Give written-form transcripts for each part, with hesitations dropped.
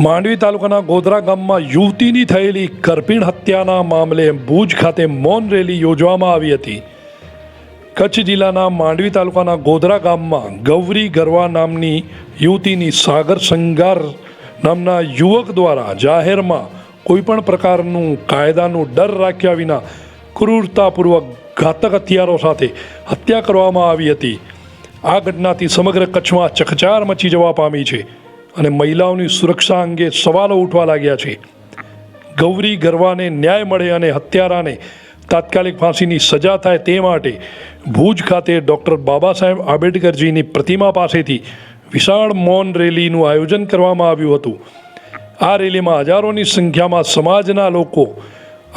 માંડવી તાલુકાના ગોધરા ગામમાં યુવતીની થયેલી કરપીણ હત્યાના મામલે ભુજ ખાતે મૌન રેલી યોજવામાં આવી હતી. કચ્છ જિલ્લાના માંડવી તાલુકાના ગોધરા ગામમાં ગૌરી ગરવા નામની યુવતીની સાગર સંગાર નામના યુવક દ્વારા જાહેરમાં કોઈપણ પ્રકારનું કાયદાનું ડર રાખ્યા વિના ક્રૂરતાપૂર્વક ઘાતક હથિયારો સાથે હત્યા કરવામાં આવી હતી. આ ઘટનાથી સમગ્ર કચ્છમાં ચકચાર મચી જવા પામી છે અને મહિલાઓની સુરક્ષા અંગે સવાલો ઉઠવા લાગ્યા છે. ગૌરી ગરવાને ન્યાય મળે અને હત્યારાને તાત્કાલિક ફાંસીની સજા થાય તે માટે ભુજ ખાતે ડૉક્ટર બાબા સાહેબ આંબેડકરજીની પ્રતિમા પાસેથી વિશાળ મૌન રેલીનું આયોજન કરવામાં આવ્યું હતું. આ રેલીમાં હજારોની સંખ્યામાં સમાજના લોકો,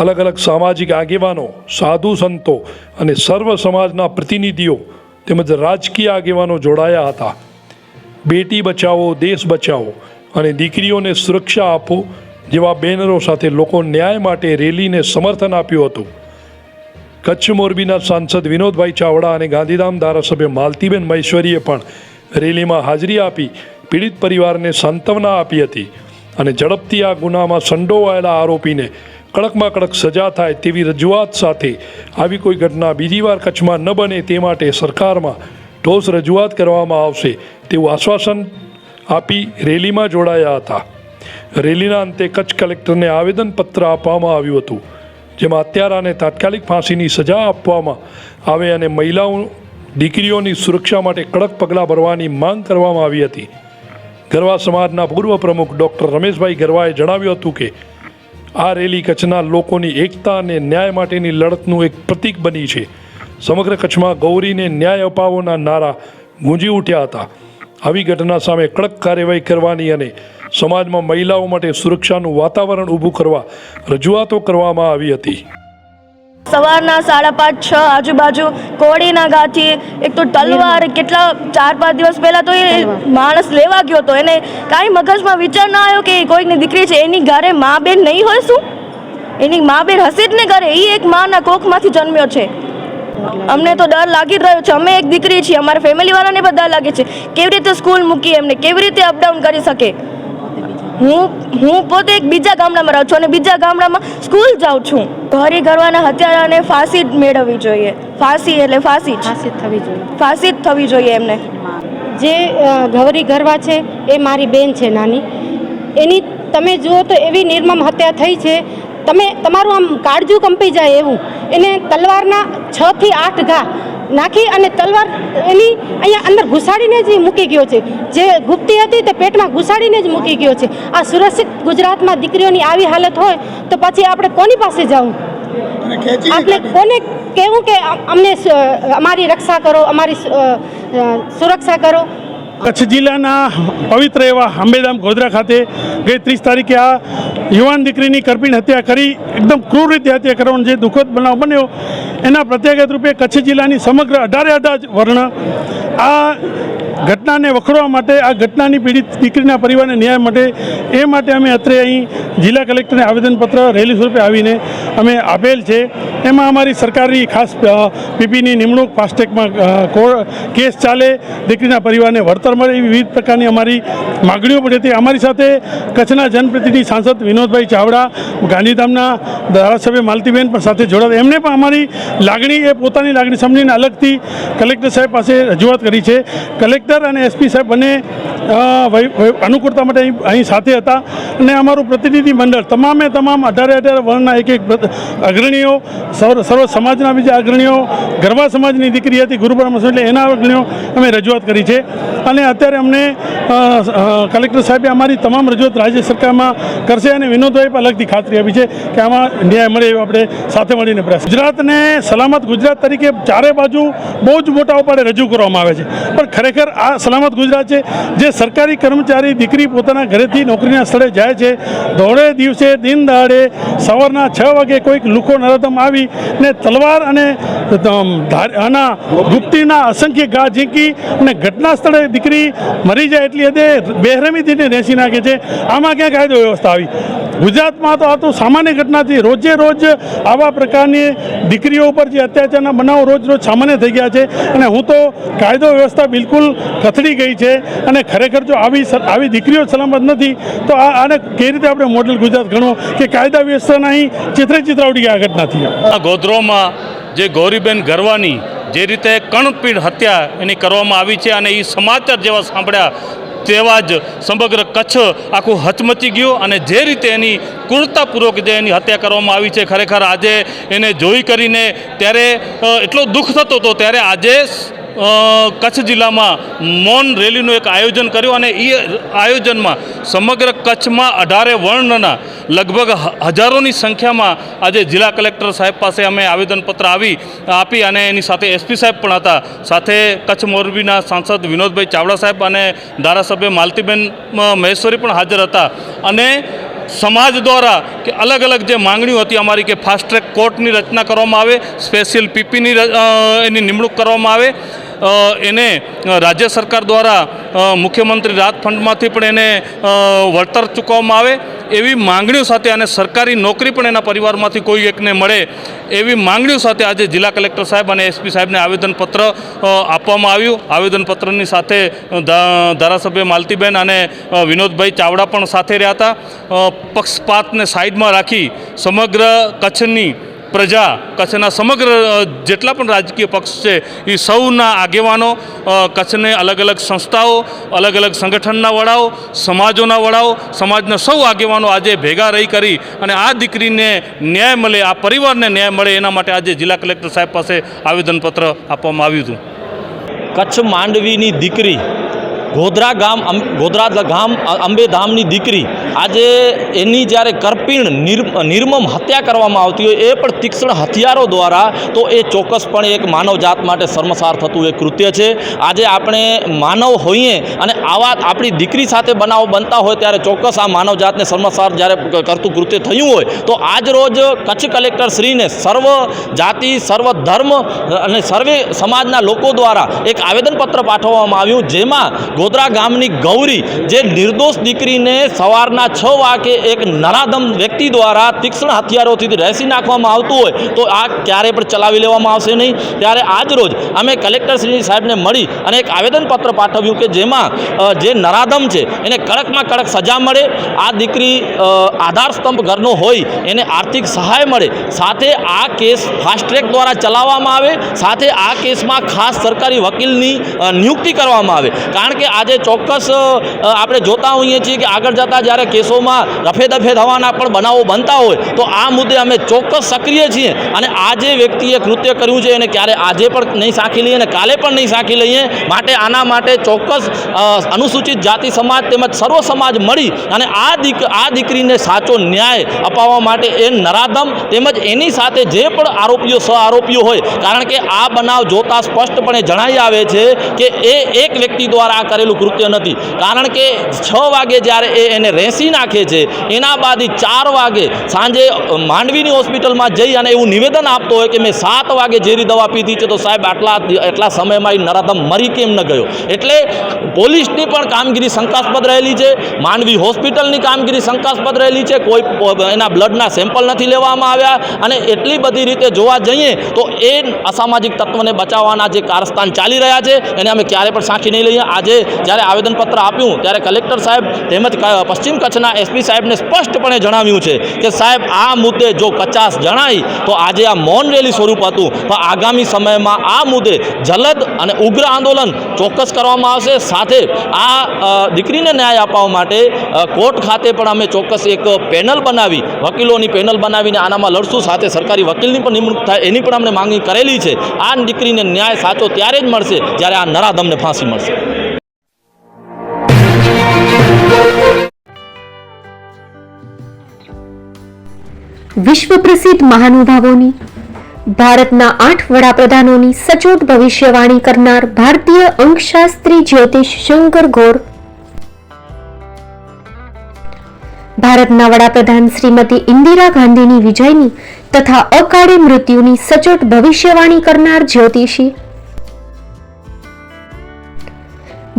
અલગ અલગ સામાજિક આગેવાનો, સાધુ સંતો અને સર્વ સમાજના પ્રતિનિધિઓ તેમજ રાજકીય આગેવાનો જોડાયા હતા. બેટી બચાવો દેશ બચાવો અને દીકરીઓને સુરક્ષા આપો જેવા બેનરો સાથે લોકો ન્યાય માટે રેલીને સમર્થન આપ્યું હતું. કચ્છ મોરબીના સાંસદ વિનોદભાઈ ચાવડા અને ગાંધીધામ ધારાસભ્ય માલતીબેન મહેશ્વરીએ પણ રેલીમાં હાજરી આપી પીડિત પરિવારને સાંત્વના આપી હતી અને ઝડપથી આ ગુનામાં સંડોવાયેલા આરોપીને કડકમાં કડક સજા થાય તેવી રજૂઆત સાથે આવી કોઈ ઘટના બીજી વાર કચ્છમાં ન બને તે માટે સરકારમાં ઠોસ રજૂઆત કરવામાં આવશે તેવું આશ્વાસન આપી રેલીમાં જોડાયા હતા. રેલીના અંતે કચ્છ કલેક્ટરને આવેદનપત્ર આપવામાં આવ્યું હતું, જેમાં હત્યારાને તાત્કાલિક ફાંસીની સજા આપવામાં આવે અને મહિલાઓ દીકરીઓની સુરક્ષા માટે કડક પગલાં ભરવાની માંગ કરવામાં આવી હતી. ગરવા સમાજના પૂર્વ પ્રમુખ ડૉક્ટર રમેશભાઈ ગરવાએ જણાવ્યું હતું કે આ રેલી કચ્છના લોકોની એકતા અને ન્યાય માટેની લડતનું એક પ્રતીક બની છે. સમગ્ર કચ્છમાં ગૌરીને ન્યાય અપાવોના નારા ગુંજી ઉઠ્યા હતા. આવી ઘટના સામે કડક કાર્યવાહી કરવાની અને સમાજમાં મહિલાઓ માટે સુરક્ષાનું વાતાવરણ ઊભું કરવા રજૂઆતો કરવામાં આવી હતી. સવારના 5:30-6 આજુબાજુ કોળીના ગાથી એક તો તલવાર કેટલા 4-5 દિવસ પહેલાં તો એ માણસ લેવા ગયો હતો. એને કાંઈ મગજમાં વિચાર ના આવ્યો કે કોઈકની દીકરી છે, એની ઘરે મા બેન નહીં હોય શું? એની મા બેન હશે જ ને ઘરે. એ એક માના કોખમાંથી જન્મ્યો છે. અમને તો ડર લાગી રહ્યો છે. અમે એક દીકરી છીએ, અમારા ફેમિલીવાળાને પણ ડર લાગે છે. કેવી રીતે સ્કૂલ મૂકી એમને, કેવી રીતે અપડાઉન કરી શકે? હું પોતે એક બીજા ગામડામાં રહું છું અને બીજા ગામડામાં સ્કૂલ જાઉં છું. ગૌરી ગરવાના હત્યારાને ફાંસી જ મેળવવી જોઈએ. ફાંસી એટલે ફાંસી જ થવી જોઈએ. ફાંસી જ થવી જોઈએ એમને. જે ગૌરી ગરવા છે એ મારી બેન છે નાની. એની તમે જુઓ તો એવી નિર્મમ હત્યા થઈ છે, તમારું આમ કાળજું કંપી જાય એવું. એને તલવારના 6 થી 8 ઘા નાખી અને તલવાર એની અહીંયા અંદર ઘુસાડીને જ મૂકી ગયો છે. જે ગુપ્તી હતી તે પેટમાં ઘુસાડીને જ મૂકી ગયો છે. આ સુરક્ષિત ગુજરાતમાં દીકરીઓની આવી હાલત હોય તો પછી આપણે કોની પાસે જવું? આપણે કોને કહેવું કે અમને અમારી રક્ષા કરો, અમારી સુરક્ષા કરો? કચ્છ જિલ્લાના પવિત્ર એવા આંબેધામ ગોધરા ખાતે ગઈ 30 તારીખે આ યુવાન દીકરીની કરપીણ હત્યા કરી, એકદમ ક્રૂર રીતે હત્યા કરવાનો જે દુઃખદ બનાવ બન્યો, એના પ્રત્યાઘાત રૂપે કચ્છ જિલ્લાની સમગ્ર 18 વર્ણ આ ઘટનાને વખોડવા માટે, આ ઘટનાની પીડિત દીકરીના પરિવારને ન્યાય માટે એ માટે અમે અત્રે અહીં જિલ્લા કલેક્ટરને આવેદનપત્ર રેલી સ્વરૂપે આવીને અમે આપેલ છે. એમાં અમારી સરકારી ખાસ પીપીની નિમણૂક, ફાસ્ટેગમાં કેસ ચાલે, દીકરીના પરિવારને વળતર મળે, એવી વિવિધ પ્રકારની અમારી માગણીઓ પણ હતી. અમારી સાથે કચ્છના જનપ્રતિનિધિ સાંસદ વિનોદભાઈ ચાવડા, ગાંધીધામના ધારાસભ્ય માલતીબેન પણ સાથે જોડાયા. એમને પણ અમારી લાગણી, એ પોતાની લાગણી સમજીને અલગથી કલેક્ટર સાહેબ પાસે રજૂઆત કરી છે. કલેક્ટર અને એસપી સાહેબ બંને અનુકૂળતા માટે અહીં સાથે હતા અને અમારું પ્રતિનિધિ મંડળ તમામ 18 વર્ણના એક અગ્રણીઓ, સર્વ સમાજના બીજા અગ્રણીઓ, ગરવા સમાજની દીકરી હતી ગુરુપરમ એટલે એના અગ્રણીઓ અમે રજૂઆત કરી છે. અને અત્યારે અમને કલેક્ટર સાહેબે અમારી તમામ રજૂઆત રાજ્ય સરકારમાં કરશે અને વિનોદભાઈ પણ અલગથી ખાતરી આપી છે કે આમાં ન્યાય મળે એવું આપણે સાથે મળીને પ્રયાસ. ગુજરાતને સલામત ગુજરાત તરીકે ચારે બાજુ બહુ જ મોટા ઉપાડે રજૂ કરવામાં આવે છે, પણ ખરેખર આ સલામત ગુજરાત છે જે સરકારી કર્મચારી દીકરી પોતાના ઘરેથી નોકરીના સ્થળે જાય છે, દોડે દિવસે દિન દહાડે સવારના 6 વાગે કોઈક લુકો નરાધમ આવી ને તલવાર અને આના ગુપ્તીના અસંખ્ય ઘા ઝીંકી અને ઘટના સ્થળે દીકરી મરી જાય એટલી હદે બેરહેમીથી રેસી નાખે છે. આમાં ક્યાં કાયદો વ્યવસ્થા આવી? ગુજરાતમાં તો આ તો સામાન્ય ઘટનાથી રોજે રોજ આવા પ્રકારની દીકરીઓ ઉપર જે અત્યાચારના બનાવો રોજ રોજ સામાન્ય થઈ ગયા છે અને હું તો કાયદો વ્યવસ્થા બિલકુલ કથળી ગઈ છે અને ખરેખર જો આવી દીકરીઓ સલામત નથી તો આને કઈ રીતે આપણે મોડેલ ગુજરાત ગણો કે કાયદા વ્યવસ્થાના અહીં ચિત્રાવટી ગયા ઘટનાથી. ગોધરામાં જે ગૌરીબેન ગરવાની જે રીતે કર્ણપીણ હત્યા એની કરવામાં આવી છે અને એ સમાચાર જેવા સાંભળ્યા તેવા જ સમગ્ર કચ્છ આખું હચમચી ગયું અને જે રીતે એની ક્રૂરતાપૂર્વક જે એની હત્યા કરવામાં આવી છે ખરેખર આજે એને જોઈ કરીને ત્યારે એટલો દુઃખ થતો હતો. ત્યારે આજે કચ્છ જિલ્લામાં મૌન રેલીનું એક આયોજન કર્યું અને એ આયોજનમાં સમગ્ર કચ્છમાં 18 વર્ણના લગભગ હજારોની સંખ્યામાં આજે જિલ્લા કલેક્ટર સાહેબ પાસે અમે આવેદનપત્ર આપી અને એની સાથે એસપી સાહેબ પણ હતા. સાથે કચ્છ મોરબીના સાંસદ વિનોદભાઈ ચાવડા સાહેબ અને ધારાસભ્ય માલતીબેન મહેશ્વરી પણ હાજર હતા. અને સમાજ દ્વારા કે અલગ અલગ જે માંગણીઓ હતી અમારી કે ફાસ્ટ ટ્રેક કોર્ટની રચના કરવામાં આવે, સ્પેશિયલ પીપીની એની નિમણૂક કરવામાં આવે, એને રાજ્ય સરકાર દ્વારા મુખ્યમંત્રી રાહત ફંડમાંથી પણ એને વળતર ચૂકવવામાં આવે એવી માંગણીઓ સાથે અને સરકારી નોકરી પણ એના પરિવારમાંથી કોઈ એકને મળે એવી માંગણીઓ સાથે આજે જિલ્લા કલેક્ટર સાહેબ અને એસપી સાહેબને આવેદનપત્ર આપવામાં આવ્યું. આવેદનપત્રની સાથે ધારાસભ્ય માલતીબેન અને વિનોદભાઈ ચાવડા પણ સાથે રહ્યા હતા. પક્ષપાતને સાઈડમાં રાખી સમગ્ર કચ્છની પ્રજા, કચ્છના સમગ્ર જેટલા પણ રાજકીય પક્ષ છે એ સૌના આગેવાનો, કચ્છને અલગ અલગ સંસ્થાઓ, અલગ અલગ સંગઠનના વડાઓ, સમાજોના વડાઓ, સમાજના સૌ આગેવાનો આજે ભેગા રહી કરી અને આ દીકરીને ન્યાય મળે, આ પરિવારને ન્યાય મળે એના માટે આજે જિલ્લા કલેક્ટર સાહેબ પાસે આવેદનપત્ર આપવામાં આવ્યું હતું. કચ્છ માંડવીની દીકરી ગોધરા ગામ અંબેધામની દીકરી આજે એની જ્યારે કરપીણ નિર્મમ હત્યા કરવામાં આવતી હોય એ પણ તીક્ષ્ણ હથિયારો દ્વારા, તો એ ચોક્કસપણે એક માનવજાત માટે શર્મસાર થતું એક કૃત્ય છે. આજે આપણે માનવ હોઈએ અને આવા આપણી દીકરી સાથે બનાવો બનતા હોય ત્યારે ચોક્કસ આ માનવજાતને શર્મસાર જ્યારે કરતું કૃત્ય થયું હોય તો આજ રોજ કચ્છ કલેક્ટર શ્રીને સર્વ જાતિ, સર્વ ધર્મ અને સર્વે સમાજના લોકો દ્વારા એક આવેદનપત્ર પાઠવવામાં આવ્યું, જેમાં ગોધરા ગામની ગૌરી જે નિર્દોષ દીકરીને સવારના 6 વાગે એક નરાધમ વ્યક્તિ દ્વારા તીક્ષ્ણ હથિયારોથી રહેસી નાખવામાં આવતું હોય તો આ ક્યારેય પણ ચલાવી લેવામાં આવશે નહીં. ત્યારે આજ રોજ અમે કલેક્ટર શ્રી સાહેબને મળી અને એક આવેદનપત્ર પાઠવ્યું કે જેમાં જે નરાધમ છે એને કડકમાં કડક સજા મળે, આ દીકરી આધાર સ્તંભ ઘરનો હોય એને આર્થિક સહાય મળે, સાથે આ કેસ ફાસ્ટ ટ્રેક દ્વારા ચલાવવામાં આવે, સાથે આ કેસમાં ખાસ સરકારી વકીલની નિયુક્તિ કરવામાં આવે. કારણ કે આજે ચોક્કસ આપણે જોતા હોઈએ છીએ કે આગળ જતાં જ્યારે કેસોમાં રફેદફે થવાના પણ બનાવો બનતા હોય તો આ મુદ્દે અમે ચોક્કસ સક્રિય છીએ અને આ જે વ્યક્તિએ કૃત્ય કર્યું છે એને ક્યારે આજે પણ નહીં સાંખી લઈએ અને કાલે પણ નહીં સાંખી લઈએ. માટે આના માટે ચોક્કસ અનુસૂચિત જાતિ સમાજ તેમજ સર્વ સમાજ મળી અને આ દીકરીને સાચો ન્યાય અપાવવા માટે એ નરાધમ તેમજ એની સાથે જે પણ આરોપીઓ સહ આરોપીઓ હોય, કારણ કે આ બનાવ જોતા સ્પષ્ટપણે જણાઈ આવે છે કે એ એક વ્યક્તિ દ્વારા આ કરેલું કૃત્ય નથી. કારણ કે 6 વાગે જ્યારે એને રેસી નાખે છે એના બાદ 4 વાગે સાંજે માંડવીની હોસ્પિટલમાં જઈ અને એવું નિવેદન આપતો હોય કે મેં 7 વાગે ઝેરી દવા પીધી છે, તો સાહેબ એટલા સમયમાં એ નરાધમ મરી કેમ ન ગયો? એટલે પોલીસની પણ કામગીરી શંકાસ્પદ રહેલી છે, માંડવી હોસ્પિટલની કામગીરી શંકાસ્પદ રહેલી છે, કોઈ એના બ્લડના સેમ્પલ નથી લેવામાં આવ્યા અને એટલી બધી રીતે જોવા જઈએ તો એ અસામાજિક તત્વને બચાવવાના જે કારસ્તાન ચાલી રહ્યા છે એને અમે ક્યારે પણ સાંખી નહીં લઈએ. આજે જ્યારે આવેદનપત્ર આપ્યું ત્યારે કલેક્ટર સાહેબ તેમજ પશ્ચિમ કચ્છના એસપી સાહેબને સ્પષ્ટપણે જણાવ્યું છે કે સાહેબ આ મુદ્દે જો કચાશ જણાય તો આજે આ મૌન રેલી સ્વરૂપ હતું, પણ આગામી સમયમાં આ મુદ્દે જલદ અને ઉગ્ર આંદોલન ચોક્કસ કરવામાં આવશે. સાથે આ દીકરીને ન્યાય અપાવવા માટે કોર્ટ ખાતે પણ અમે ચોક્કસ એક પેનલ બનાવી, વકીલોની પેનલ બનાવીને આનામાં લડશું. સાથે સરકારી વકીલની પણ નિમણૂક થાય એની પણ અમને માંગણી કરેલી છે. આ દીકરીને ન્યાય સાચો ત્યારે જ મળશે જ્યારે આ નરાધમને ફાંસી મળશે. વિશ્વ પ્રસિદ્ધ મહાનુભાવોની, ભારતના 8 વડાપ્રધાનોની સચોટ ભવિષ્યવાણી કરનાર ભારતીય અંકશાસ્ત્રી જ્યોતિષ શંકર ગોર, ભારતના વડાપ્રધાન શ્રીમતી ઇન્દિરા ગાંધીની વિજયની તથા અકાળે મૃત્યુની સચોટ ભવિષ્યવાણી કરનાર જ્યોતિષી,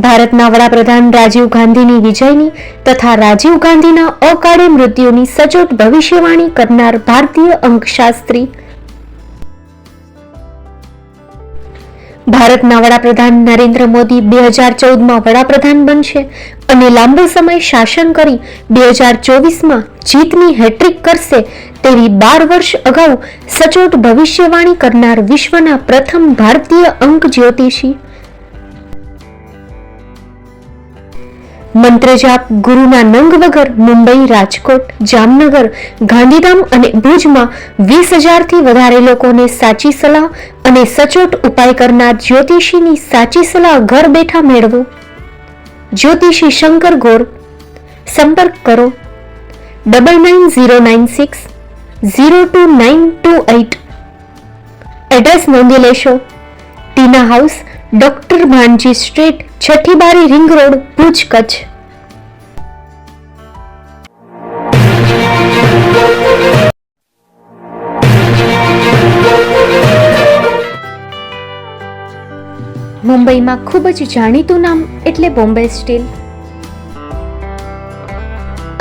ભારતના વડાપ્રધાન રાજીવ ગાંધીની વિજયની તથા રાજીવ ગાંધીના અકાળે મૃત્યુની સચોટ ભવિષ્યવાણી કરનાર ભારતીય અંકશાસ્ત્રી, ભારતના વડાપ્રધાન નરેન્દ્ર મોદી 2014માં વડાપ્રધાન બનશે અને લાંબો સમય શાસન કરી 2024માં જીતની હેટ્રિક કરશે તેવી 12 વર્ષ અગાઉ સચોટ ભવિષ્યવાણી કરનાર વિશ્વના પ્રથમ ભારતીય અંક જ્યોતિષી, મંત્રજાપ ગુરુના નંગ વગર મુંબઈ, રાજકોટ, જામનગર, ગાંધીધામ અને ભુજમાં 20,000થી વધારે લોકોને સાચી સલાહ અને સચોટ ઉપાય કરનાર જ્યોતિષીની સાચી સલાહ ઘર બેઠા મેળવો. જ્યોતિષી શંકર ગોર. સંપર્ક કરો 9909602928. એડ્રેસ નોંધી લેશો. ટીના હાઉસ, ડોક્ટર ભાનજી સ્ટ્રીટ, છઠ્ઠી બારી, રિંગ રોડ, ભુજ, કચ્છ. મુંબઈમાં ખૂબ જ જાણીતું નામ એટલે બોમ્બે સ્ટીલ.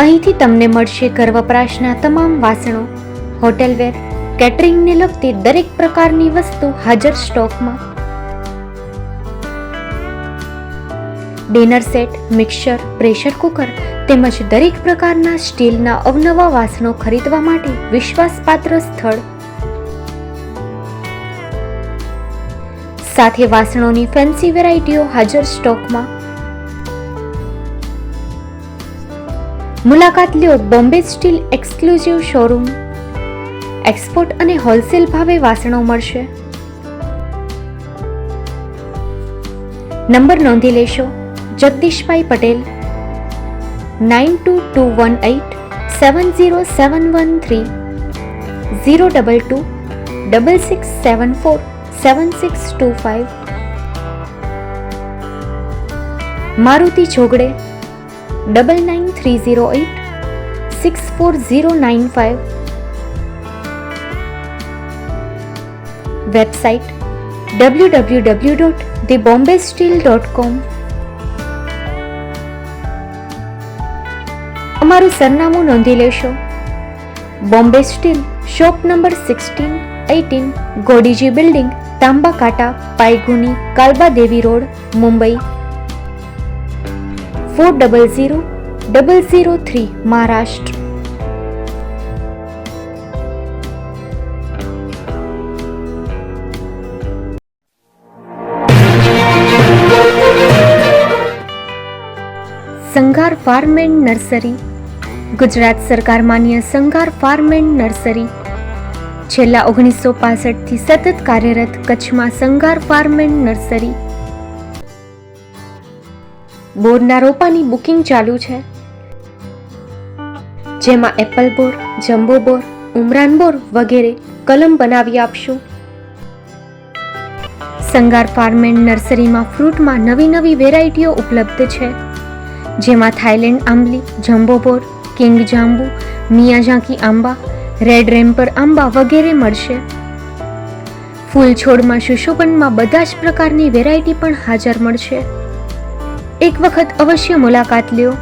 અહીંથી તમને મળશે ઘર વપરાશના તમામ વાસણો, હોટેલવેર, કેટરિંગને લગતી દરેક પ્રકારની વસ્તુ હાજર સ્ટોકમાં. Dinner set, mixer, pressure cooker તેમજ દરેક પ્રકારના સ્ટીલના અવનવા વાસણો ખરીદવા માટે વિશ્વાસપાત્ર સ્થળ. સાથે વાસણોની ફેન્સી વેરાયટીઓ હાજર સ્ટોકમાં. મુલાકાત લ્યો Bombay steel exclusive showroom. Export અને હોલસેલ ભાવે વાસણો મળશે. નંબર નોંધી લેશો. જગદીશભાઈ પટેલ 9221870713 022 6674 7625. મારુતિ જોગડે 9930864095. Website www.thebombasteel.com. અમારું સરનામું નોંધી લેશો. Bombay steel, shop number 16-18, Godiji building, Tamba Kanta, Paydhuni, Kalba Devi road, Mumbai 400003, Maharashtra. Sanghar farm and nursery. Gujarat સરકાર માન્ય સંઘાર ફાર્મ એન્ડ નર્સરી છેલ્લા 1965થી સતત કાર્યરત કચ્છમાં સંઘાર ફાર્મ એન્ડ નર્સરી. બોરના રોપાની બુકિંગ ચાલુ છે, જેમાં એપલ બોર, જમ્બો બોર, ઉમરાન બોર વગેરે કલમ બનાવી આપશું. સંઘાર ફાર્મ એન્ડ નર્સરીમાં ફ્રૂટમાં નવી નવી વેરાયટીઓ ઉપલબ્ધ છે, જેમાં થાઈલેન્ડ આંબલી, જમ્બો બોર, કિંગ જાંબુ, મિયાઝાકી આંબા, રેડ રેમ્પર આંબા વગેરે મળશે. ફૂલ છોડમાં સુશોભનમાં બધા જ પ્રકારની વેરાયટી પણ હાજર મળશે. એક વખત અવશ્ય મુલાકાત લ્યો.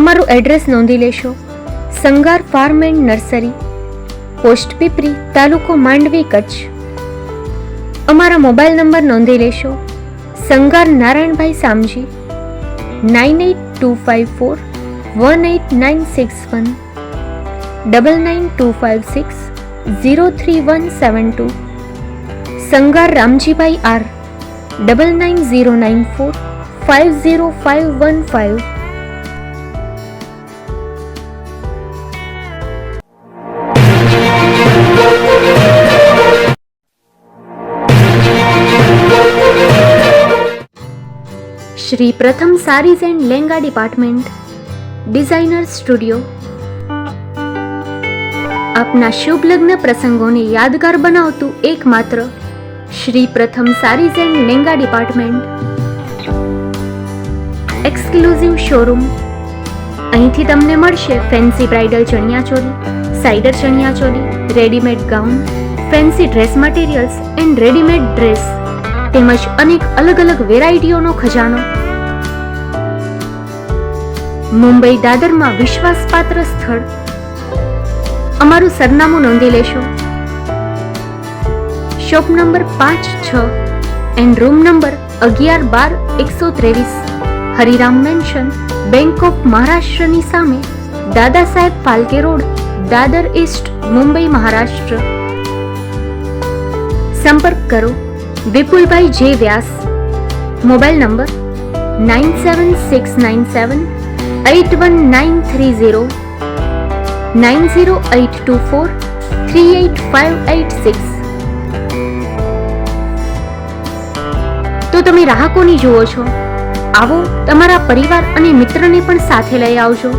અમારું એડ્રેસ નોંધી લેશો. Sanghar farm and nursery, post Pipri, તાલુકો માંડવી, કચ્છ. અમારા મોબાઈલ નંબર નોંધી લેશો. Sanghar Narayanbhai Samji 9825418961 9925603172. Sanghar Ramjibhai R 9909450515. Shri Pratham Sarees and Lenga department, designer studio. આપના શુભ લગ્ન પ્રસંગોને યાદગાર બનાવતું એકમાત્ર Shri Pratham Sarees and Lenga department, exclusive showroom. અહીંથી તમને મળશે ફેન્સી બ્રાઇડલ ચણિયાચોલી, સાઇડર chaniya choli, readymade gown, fancy dress materials and readymade dress તેમજ અનેક અલગ અલગ વેરાયટીઓનો ખજાનો. મુંબઈ દાદરમાં વિશ્વાસપાત્ર સ્થળ. અમારું સરનામું નોંધી લેશો. Shop number 5-6 and room number 11-12-123, Hariram mansion, bank of મહારાષ્ટ્રની સામે, દાદા સાહેબ ફાલ્કે રોડ, દાદર ઈસ્ટ, મુંબઈ, મહારાષ્ટ્ર. સંપર્ક કરો વિપુલભાઈ જે વ્યાસ. Mobile number 9769781930, 9082438586. તો તમે રાહ કોની જુઓ છો? આવો, તમારા પરિવાર અને મિત્રને પણ સાથે લઈ આવજો.